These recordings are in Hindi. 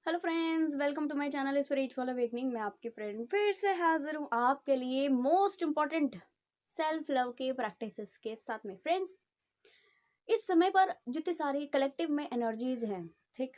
Hello friends, welcome to my channel spiritual awakening. मैं आपकी फ्रेंड फिर से हाजिर हूँ आपके लिए मोस्ट इम्पॉर्टेंट सेल्फ लव के प्रैक्टिसेस के साथ में। फ्रेंड्स, इस समय पर जितने सारी कलेक्टिव में एनर्जीज हैं, ठीक,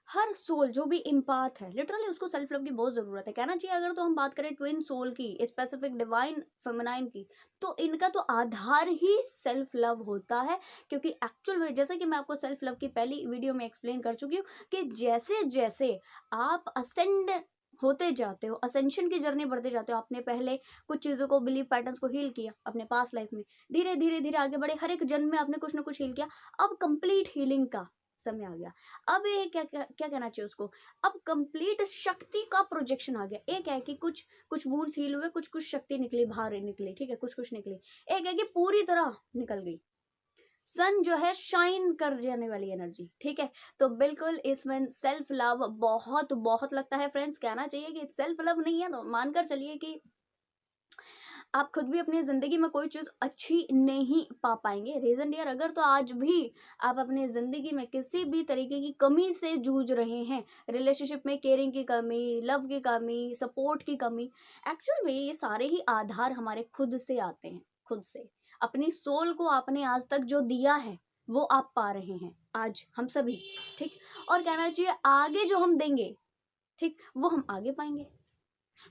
हर सोल जो भी इम्पाथ है लिटरली उसको सेल्फ लव की बहुत जरूरत है। कहना चाहिए अगर तो हम बात करें ट्विन सोल की, स्पेसिफिक डिवाइन फेमिनाइन की, तो इनका तो आधार ही सेल्फ लव होता है। क्योंकि एक्चुअल में जैसे कि मैं आपको सेल्फ लव की पहली वीडियो में एक्सप्लेन कर चुकी हूँ कि जैसे जैसे आप असेंड होते जाते हो, असेंशन की जर्नी बढ़ते जाते हो, आपने पहले कुछ चीज़ों को, बिलीव पैटर्न्स को हील किया अपने पास लाइफ में, धीरे धीरे धीरे आगे बढ़े, हर एक जन्म में आपने कुछ ना कुछ हील किया। अब कंप्लीट हीलिंग का समय आ गया। अब ये क्या क्या क्या कहना चाहिए उसको, अब कंप्लीट शक्ति का प्रोजेक्शन आ गया। एक है कि कुछ कुछ वुंड्स हील हुए, कुछ कुछ शक्ति निकली, बाहर निकली, ठीक है, कुछ कुछ निकली। एक है कि पूरी तरह निकल गई, सन जो है शाइन कर जाने वाली एनर्जी, ठीक है। तो बिल्कुल इसमें सेल्फ लव बहुत बहुत लगता है। फ्रेंड्स, कहना चाहिए कि सेल्फ लव नहीं है तो मानकर चलिए कि आप खुद भी अपनी जिंदगी में कोई चीज अच्छी नहीं पा पाएंगे। रीजन डियर, अगर तो आज भी आप अपनी जिंदगी में किसी भी तरीके की कमी से जूझ रहे हैं, रिलेशनशिप में केयरिंग की कमी, लव की कमी, सपोर्ट की कमी, एक्चुअल में ये सारे ही आधार हमारे खुद से आते हैं। खुद से अपनी सोल को आपने आज तक जो दिया है वो आप पा रहे हैं आज, हम सभी, ठीक। और कहना चाहिए आगे जो हम देंगे, ठीक, वो हम आगे पाएंगे।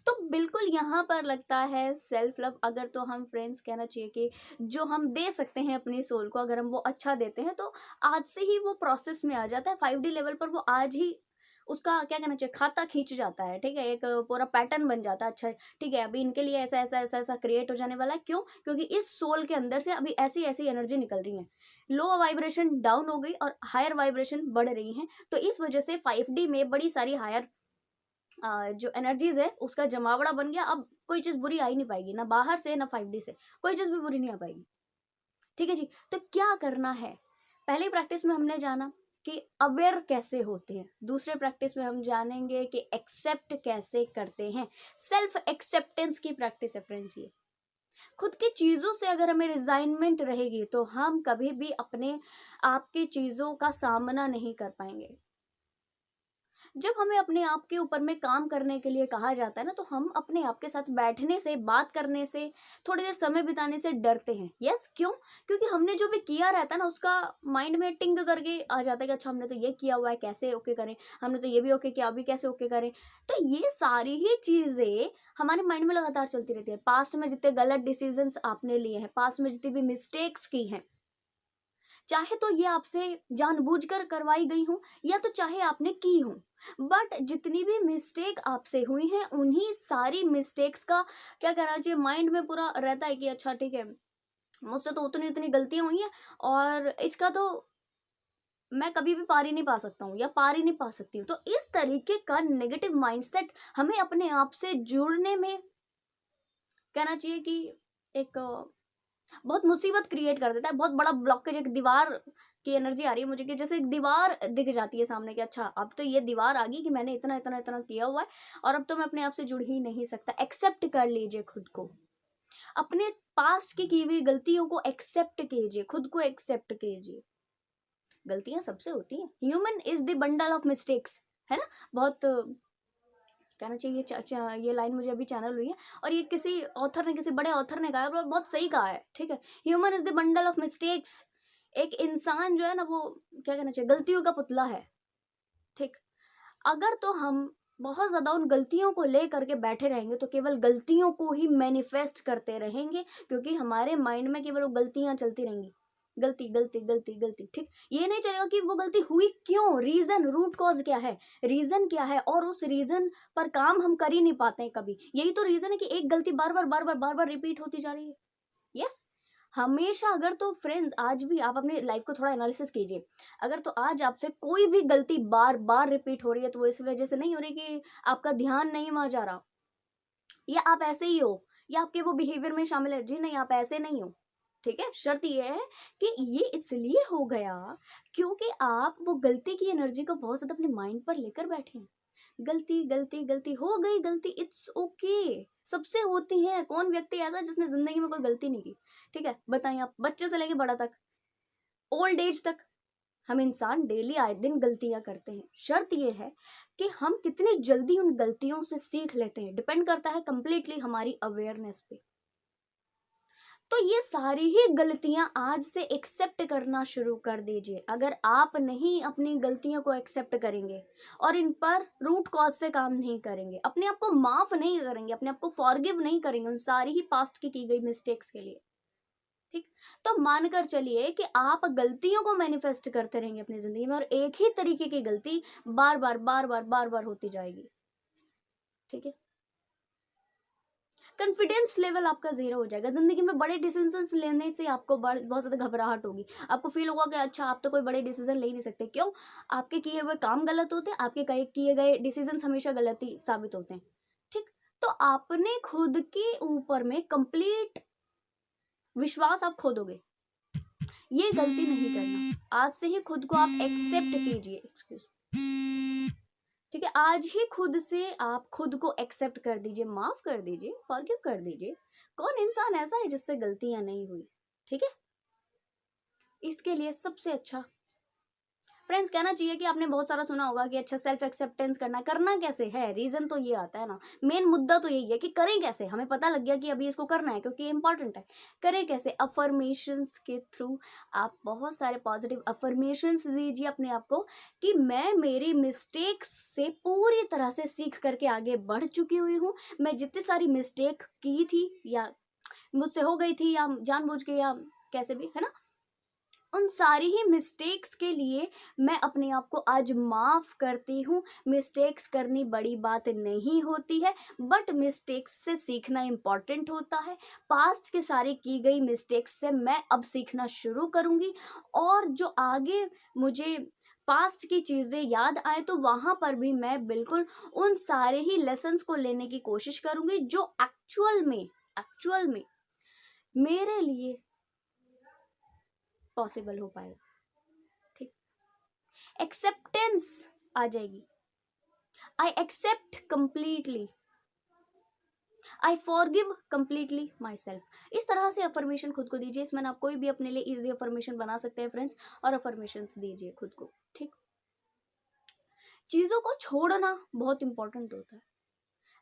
तो बिल्कुल यहाँ पर लगता है सेल्फ लव, अगर तो हम फ्रेंड्स कहना चाहिए कि जो हम दे सकते हैं अपनी सोल को, अगर हम वो अच्छा देते हैं तो आज से ही वो प्रोसेस में आ जाता है। 5D लेवल पर वो आज ही उसका क्या कहना चाहिए, खाता खींच जाता है, ठीक है, एक पूरा पैटर्न बन जाता है। अच्छा, ठीक है, अभी इनके लिए ऐसा ऐसा ऐसा ऐसा क्रिएट हो जाने वाला है। क्यों? क्योंकि इस सोल के अंदर से अभी ऐसी ऐसी एनर्जी निकल रही है, लो वाइब्रेशन डाउन हो गई और हायर वाइब्रेशन बढ़ रही है। तो इस वजह से 5D में बड़ी सारी हायर जो एनर्जीज है उसका जमावड़ा बन गया। अब कोई चीज बुरी आ ही नहीं पाएगी, ना बाहर से ना 5D से, कोई चीज भी बुरी नहीं आ पाएगी, ठीक है जी। तो क्या करना है, पहली प्रैक्टिस में हमने जाना कि अवेयर कैसे होते हैं, दूसरे प्रैक्टिस में हम जानेंगे कि एक्सेप्ट कैसे करते हैं। सेल्फ एक्सेप्टेंस की प्रैक्टिस है फ्रेंड्स ये। खुद की चीजों से अगर हमें रिजाइनमेंट रहेगी तो हम कभी भी अपने आप की चीजों का सामना नहीं कर पाएंगे। जब हमें अपने आप के ऊपर में काम करने के लिए कहा जाता है ना, तो हम अपने आप के साथ बैठने से, बात करने से, थोड़ी देर समय बिताने से डरते हैं। यस, क्यों? क्योंकि हमने जो भी किया रहता है ना, उसका माइंड में टिंग करके आ जाता है कि अच्छा हमने तो ये किया हुआ है, कैसे ओके करें, हमने तो ये भी ओके किया, अभी कैसे ओके करें। तो ये सारी ही चीजें हमारे माइंड में लगातार चलती रहती है। पास्ट में जितने गलत डिसीजन आपने लिए हैं, पास्ट में जितनी भी मिस्टेक्स की हैं, चाहे तो ये आपसे जानबूझकर करवाई गई हो या तो चाहे आपने की हो, बट जितनी भी मिस्टेक आपसे हुई हैं उन्हीं सारी मिस्टेक्स का क्या कहना चाहिए, माइंड में पूरा रहता है कि अच्छा ठीक है, मुझसे तो उतनी उतनी गलतियां हुई हैं और इसका तो मैं कभी भी पार ही नहीं पा सकता हूँ या पार ही नहीं पा सकती हूँ। तो इस तरीके का नेगेटिव माइंडसेट हमें अपने आप से जुड़ने में कहना चाहिए कि एक बहुत मुसीबत क्रिएट कर देता है, बहुत बड़ा ब्लॉकेज, एक दीवार की एनर्जी आ रही है मुझे कि जैसे एक दीवार दिख जाती है सामने कि अच्छा अब तो ये दीवार आ गई कि मैंने इतना इतना इतना किया हुआ है और अब तो मैं अपने आप से जुड़ ही नहीं सकता। एक्सेप्ट कर लीजिए खुद को, अपने पास्ट की हुई गलतियों को एक्सेप्ट कीजिए, खुद को एक्सेप्ट कीजिए। गलतियां सबसे होती हैं, human is the bundle of mistakes, है ना। बहुत कहना चाहिए, ये लाइन मुझे अभी चैनल हुई है और ये किसी ऑथर ने, किसी बड़े ऑथर ने कहा है और बहुत सही कहा है, ठीक है। Human is the bundle of mistakes. एक इंसान जो है ना, वो क्या कहना चाहिए, गलतियों का पुतला है, ठीक। अगर तो हम बहुत ज्यादा उन गलतियों को ले करके बैठे रहेंगे तो केवल गलतियों को ही मैनिफेस्ट करते रहेंगे, क्योंकि हमारे माइंड में केवल वो गलतियां चलती रहेंगी, गलती गलती गलती गलती, ठीक। ये नहीं चलेगा कि वो गलती हुई क्यों, रीजन, रूट कॉज क्या है, रीजन क्या है, और उस रीजन पर काम हम कर ही नहीं पाते हैं कभी। यही तो रीजन है कि एक गलती बार बार बार बार बार बार रिपीट होती जा रही है। यस, हमेशा अगर तो फ्रेंड्स आज भी आप अपनी लाइफ को थोड़ा एनालिसिस कीजिए, अगर तो आज आपसे कोई भी गलती बार बार रिपीट हो रही है तो वो इस वजह से नहीं हो रही कि आपका ध्यान नहीं वहां जा रहा, या आप ऐसे ही हो, या आपके वो बिहेवियर में शामिल है, जी नहीं आप ऐसे नहीं हो, ठीक है। शर्त ये है कि ये इसलिए हो गया क्योंकि आप वो गलती की एनर्जी को बहुत ज्यादा अपने माइंड पर लेकर बैठे हैं। गलती गलती गलती हो गई, गलती इट्स ओके, सबसे होती है। कौन व्यक्ति ऐसा जिसने जिंदगी में कोई गलती नहीं की, ठीक है, बताइए आप, बच्चे से लेके बड़ा तक, ओल्ड एज तक, हम इंसान डेली आए दिन गलतियां करते हैं। शर्त यह है कि हम कितनी जल्दी उन गलतियों से सीख लेते हैं, डिपेंड करता है कंप्लीटली हमारी अवेयरनेस पे। तो ये सारी ही गलतियां आज से एक्सेप्ट करना शुरू कर दीजिए। अगर आप नहीं अपनी गलतियों को एक्सेप्ट करेंगे और इन पर रूट कॉज से काम नहीं करेंगे, अपने आप को माफ नहीं करेंगे, अपने आप को फॉरगिव नहीं करेंगे उन सारी ही पास्ट की गई मिस्टेक्स के लिए, ठीक, तो मानकर चलिए कि आप गलतियों को मैनिफेस्ट करते रहेंगे अपनी जिंदगी में और एक ही तरीके की गलती बार बार बार बार बार बार होती जाएगी। ठीक है, कॉन्फिडेंस लेवल आपका जीरो हो जाएगा। जिंदगी में बड़े डिसीजंस लेने से आपको बहुत ज्यादा घबराहट होगी। आपको फील होगा कि अच्छा आप तो कोई बड़े डिसीजन ले ही नहीं सकते। क्यों? आपके किए हुए काम गलत होते हैं, आपके किए गए डिसीजंस हमेशा गलत ही साबित होते हैं। ठीक, तो आपने खुद के ऊपर में कंप्लीट विश्वास आप खो दोगे। ये गलती नहीं करना। आज से ही खुद को आप एक्सेप्ट कीजिए। एक्सक्यूज, ठीक है, आज ही खुद से आप खुद को एक्सेप्ट कर दीजिए, माफ कर दीजिए, फॉरगिव कर दीजिए। कौन इंसान ऐसा है जिससे गलतियां नहीं हुई? ठीक है, इसके लिए सबसे अच्छा फ्रेंड्स कहना चाहिए कि आपने बहुत सारा सुना होगा कि अच्छा सेल्फ एक्सेप्टेंस करना कैसे है। रीजन तो ये आता है ना, मेन मुद्दा तो यही है कि करें कैसे। हमें पता लग गया कि अभी इसको करना है क्योंकि इंपॉर्टेंट है। करें कैसे? अफर्मेशंस के थ्रू। आप बहुत सारे पॉजिटिव अफर्मेशंस दीजिए अपने आप को कि मैं मेरी मिस्टेक्स से पूरी तरह से सीख करके आगे बढ़ चुकी हुई हूँ। मैं जितनी सारी मिस्टेक की थी या मुझसे हो गई थी या जानबूझ के या कैसे भी, है ना, उन सारी ही मिस्टेक्स के लिए मैं अपने आप को आज माफ करती हूँ। मिस्टेक्स करनी बड़ी बात नहीं होती है, बट मिस्टेक्स से सीखना इम्पॉर्टेंट होता है। पास्ट के सारी की गई मिस्टेक्स से मैं अब सीखना शुरू करूँगी और जो आगे मुझे पास्ट की चीज़ें याद आए तो वहाँ पर भी मैं बिल्कुल उन सारे ही लेसन्स को लेने की कोशिश करूँगी जो एक्चुअल में मेरे लिए पॉसिबल हो पाएगा। ठीक, एक्सेप्टेंस आ जाएगी। I accept completely, I forgive completely myself. इस तरह से अफर्मेशन खुद को दीजिए। इसमें आप कोई भी अपने लिए इजी अफर्मेशन बना सकते हैं फ्रेंड्स, और अफर्मेशन दीजिए खुद को। ठीक, चीजों को छोड़ना बहुत इंपॉर्टेंट होता है।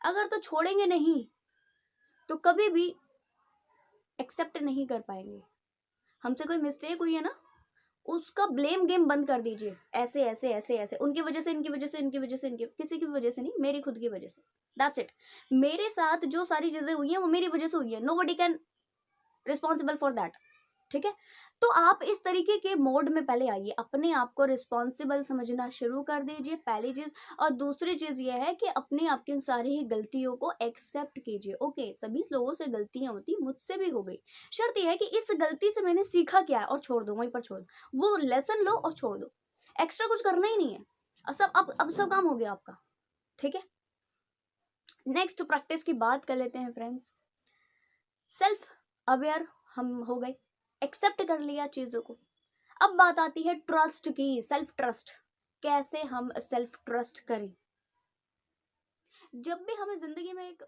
अगर तो छोड़ेंगे नहीं तो कभी भी एक्सेप्ट नहीं कर पाएंगे। हमसे कोई मिस्टेक हुई है ना, उसका ब्लेम गेम बंद कर दीजिए। ऐसे ऐसे ऐसे ऐसे उनकी वजह से, इनकी वजह से, इनकी वजह से, इनकी, किसी की वजह से नहीं, मेरी खुद की वजह से। That's it. मेरे साथ जो सारी चीजें हुई हैं वो मेरी वजह से हुई है। Nobody can responsible for that. ठीक है, तो आप इस तरीके के मोड में पहले आइए, अपने आप को रिस्पॉन्सिबल समझना शुरू कर दीजिए, पहली चीज। और दूसरी चीज ये है कि अपने आप की उन सारी ही गलतियों को एक्सेप्ट कीजिए। ओके, सभी लोगों से गलतियां होती, मुझसे भी हो गई। शर्त यह है कि इस गलती से मैंने सीखा क्या है, और छोड़ दो, वहीं पर छोड़ दो। वो लेसन लो और छोड़ दो। एक्स्ट्रा कुछ करना ही नहीं है। अब सब काम हो गया आपका। ठीक है, नेक्स्ट प्रैक्टिस की बात कर लेते हैं फ्रेंड्स। सेल्फ अवेयर हम हो गए, एक्सेप्ट कर लिया चीजों को। अब बात आती है ट्रस्ट की, सेल्फ ट्रस्ट। कैसे हम सेल्फ ट्रस्ट करें? जब भी हमें जिंदगी में एक